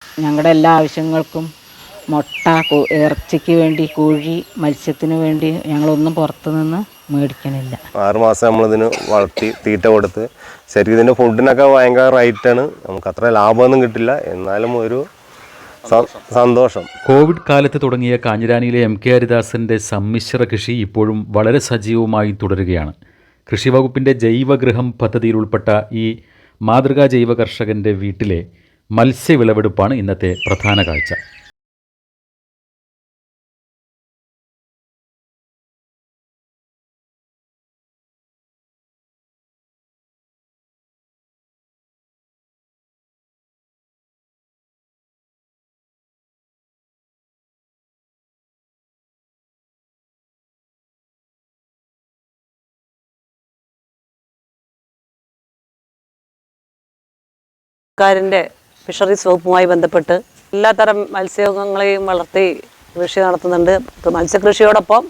ഞങ്ങളുടെ എല്ലാ ആവശ്യങ്ങൾക്കും മുട്ട, ഇറച്ചിക്ക് വേണ്ടി കോഴി, മത്സ്യത്തിന് വേണ്ടി ഞങ്ങളൊന്നും പുറത്തുനിന്ന് മേടിക്കണില്ല. 6 മാസം നമ്മളിതിന് വളർത്തി തീറ്റ കൊടുത്ത് ശരിക്കും ഇതിൻ്റെ ഫുഡിനൊക്കെ ഭയങ്കര റേറ്റാണ്. നമുക്ക് അത്ര ലാഭമൊന്നും കിട്ടില്ല, എന്നാലും ഒരു സന്തോഷം. കോവിഡ് കാലത്ത് തുടങ്ങിയ കാഞ്ഞിരാനിയിലെ MK ഹരിദാസൻ്റെ സമ്മിശ്ര കൃഷി ഇപ്പോഴും വളരെ സജീവമായി തുടരുകയാണ്. കൃഷിവകുപ്പിൻ്റെ ജൈവഗൃഹം പദ്ധതിയിൽ ഉൾപ്പെട്ട ഈ മാതൃകാ ജൈവ കർഷകൻ്റെ വീട്ടിലെ മത്സ്യവിളവെടുപ്പാണ് ഇന്നത്തെ പ്രധാന കാഴ്ച. സർക്കാരിൻ്റെ ഫിഷറീസ് വകുപ്പുമായി ബന്ധപ്പെട്ട് എല്ലാത്തരം മത്സ്യങ്ങളെയും വളർത്തി കൃഷി നടത്തുന്നുണ്ട്. മത്സ്യകൃഷിയോടൊപ്പം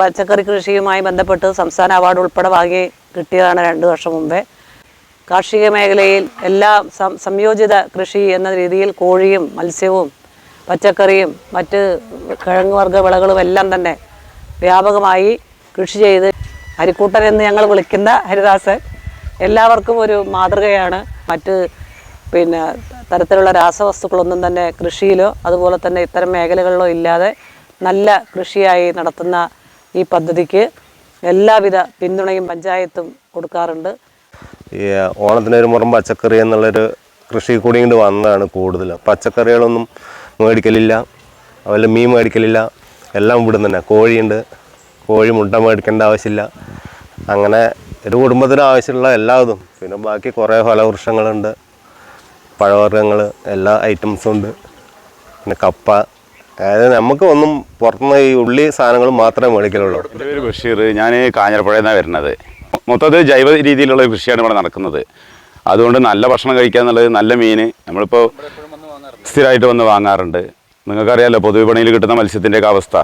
പച്ചക്കറി കൃഷിയുമായി ബന്ധപ്പെട്ട് സംസ്ഥാന അവാർഡ് ഉൾപ്പെടെ വാങ്ങി കിട്ടിയതാണ് 2 വർഷം മുമ്പേ. കാർഷിക മേഖലയിൽ എല്ലാ സംയോജിത കൃഷി എന്ന രീതിയിൽ കോഴിയും മത്സ്യവും പച്ചക്കറിയും മറ്റ് കിഴങ്ങുവർഗ്ഗ വിളകളും എല്ലാം തന്നെ വ്യാപകമായി കൃഷി ചെയ്ത് അരിക്കൂട്ടൻ എന്ന് ഞങ്ങൾ വിളിക്കുന്ന ഹരിദാസൻ എല്ലാവർക്കും ഒരു മാതൃകയാണ്. മറ്റ് തരത്തിലുള്ള രാസവസ്തുക്കളൊന്നും തന്നെ കൃഷിയിലോ അതുപോലെ തന്നെ ഇത്തരം മേഖലകളിലോ ഇല്ലാതെ നല്ല കൃഷിയായി നടത്തുന്ന ഈ പദ്ധതിക്ക് എല്ലാവിധ പിന്തുണയും പഞ്ചായത്തും കൊടുക്കാറുണ്ട്. ഈ ഓണത്തിനൊരു മുറം പച്ചക്കറി എന്നുള്ളൊരു കൃഷി കൂടി കൊണ്ട് വന്നതാണ് കൂടുതലും. പച്ചക്കറികളൊന്നും മേടിക്കലില്ല, അതുപോലെ മീൻ മേടിക്കലില്ല, എല്ലാം ഇവിടെ തന്നെ. കോഴിയുണ്ട്, കോഴി മുട്ട മേടിക്കേണ്ട ആവശ്യമില്ല. അങ്ങനെ ഒരു കുടുംബത്തിന് ആവശ്യമുള്ള എല്ലാതും. പിന്നെ ബാക്കി കുറേ ഫലവൃക്ഷങ്ങളുണ്ട്, പഴവർഗ്ഗങ്ങൾ, എല്ലാ ഐറ്റംസും ഉണ്ട്. പിന്നെ കപ്പ, അതായത് നമുക്ക് ഒന്നും പുറത്തുനിന്ന് ഈ ഉള്ളി സാധനങ്ങൾ മാത്രമേ മേടിക്കലുള്ളൂ. എൻ്റെ പേര് ബഷീർ, ഞാൻ കാഞ്ഞിരപ്പുഴയിൽ നിന്നാണ് വരുന്നത്. മൊത്തത്തിൽ ജൈവ രീതിയിലുള്ള കൃഷിയാണ് ഇവിടെ നടക്കുന്നത്. അതുകൊണ്ട് നല്ല ഭക്ഷണം കഴിക്കുക എന്നുള്ളത്, നല്ല മീൻ നമ്മളിപ്പോൾ സ്ഥിരമായിട്ട് വന്ന് വാങ്ങാറുണ്ട്. നിങ്ങൾക്കറിയാമല്ലോ പൊതുവിപണിയിൽ കിട്ടുന്ന മത്സ്യത്തിൻ്റെയൊക്കെ അവസ്ഥ.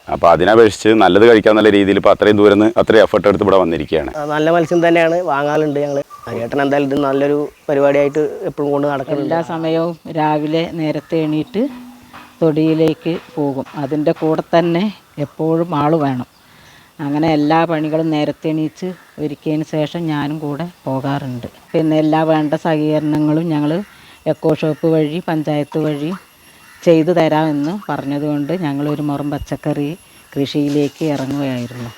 അപ്പോൾ അതിനപേക്ഷിച്ച് നല്ലത് കഴിക്കാന്നുള്ള രീതിയിൽ ഇപ്പോൾ അത്രയും ദൂരം നിന്ന് അത്രയും എഫർട്ട് എടുത്ത് ഇവിടെ വന്നിരിക്കുകയാണ്. നല്ല മത്സ്യം തന്നെയാണ് വാങ്ങാറുണ്ട് ഞങ്ങൾ. ചേട്ടൻ എന്തായാലും ഇത് നല്ലൊരു പരിപാടിയായിട്ട് എപ്പോഴും കൊണ്ട് നടക്കുന്നത്. എല്ലാ സമയവും രാവിലെ നേരത്തെ എണീറ്റ് തൊടിയിലേക്ക് പോകും. അതിൻ്റെ കൂടെ തന്നെ എപ്പോഴും ആൾ വേണം. അങ്ങനെ എല്ലാ പണികളും നേരത്തെ എണീച്ച് ഒരുക്കിയതിന് ശേഷം ഞാനും കൂടെ പോകാറുണ്ട്. പിന്നെ എല്ലാ വേണ്ട സഹകരണങ്ങളും ഞങ്ങൾ എക്കോ ഷോപ്പ് വഴി പഞ്ചായത്ത് വഴി ചെയ്തു തരാമെന്ന് പറഞ്ഞതുകൊണ്ട് ഞങ്ങളൊരു മുറം പച്ചക്കറി കൃഷിയിലേക്ക് ഇറങ്ങുകയായിരുന്നു.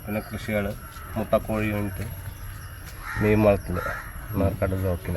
പിന്നെ കൃഷികൾ മുട്ടക്കോഴി വേണ്ടിയിട്ട് മീൻ വളർത്തൽ മാർക്കറ്റ് ബ്ലോക്കിൽ